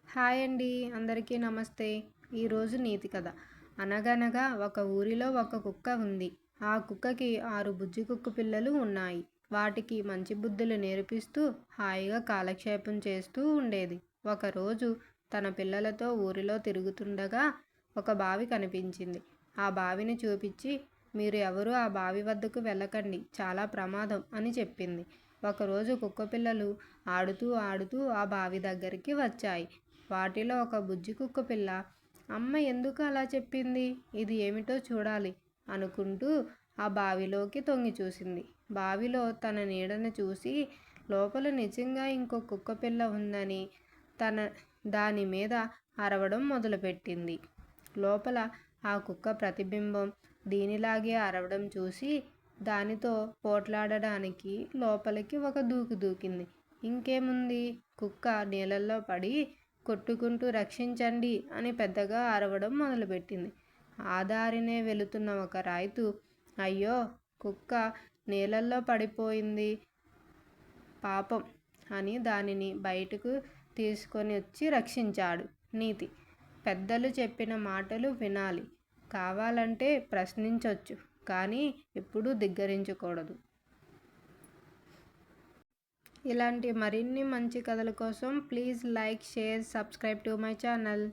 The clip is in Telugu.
హాయ్ అండి. అందరికీ నమస్తే. ఈరోజు నీతి కథ. అనగనగా ఒక ఊరిలో ఒక కుక్క ఉంది. ఆ కుక్కకి 6 బుజ్జి కుక్క పిల్లలు ఉన్నాయి. వాటికి మంచి బుద్ధులు నేర్పిస్తూ హాయిగా కాలక్షేపం చేస్తూ ఉండేది. ఒకరోజు తన పిల్లలతో ఊరిలో తిరుగుతుండగా ఒక బావి కనిపించింది. ఆ బావిని చూపించి, మీరు ఎవరూ ఆ బావి వద్దకు వెళ్ళకండి, చాలా ప్రమాదం అని చెప్పింది. ఒకరోజు కుక్కపిల్లలు ఆడుతూ ఆడుతూ ఆ బావి దగ్గరికి వచ్చాయి. వాటిలో ఒక బుజ్జి కుక్క పిల్ల, అమ్మ ఎందుకు అలా చెప్పింది, ఇది ఏమిటో చూడాలి అనుకుంటూ ఆ బావిలోకి తొంగి చూసింది. బావిలో తన నీడను చూసి లోపల నిజంగా ఇంకో కుక్క పిల్ల ఉందని దాని మీద అరవడం మొదలుపెట్టింది. లోపల ఆ కుక్క ప్రతిబింబం దీనిలాగే అరవడం చూసి దానితో పోట్లాడడానికి లోపలికి ఒక దూకు దూకింది. ఇంకేముంది, కుక్క నీళ్ళల్లో పడి కొట్టుకుంటూ రక్షించండి అని పెద్దగా అరవడం మొదలుపెట్టింది. ఆ దారినే వెళుతున్న ఒక రైతు, అయ్యో కుక్క నీళ్ళల్లో పడిపోయింది పాపం అని దానిని బయటకు తీసుకొని వచ్చి రక్షించాడు. నీతి: పెద్దలు చెప్పిన మాటలు వినాలి, కావాలంటే ప్రశ్నించొచ్చు, కానీ ఎప్పుడూ ధిక్కరించకూడదు. ఇలాంటి మరిన్ని మంచి కథల కోసం please like, share, subscribe to my channel.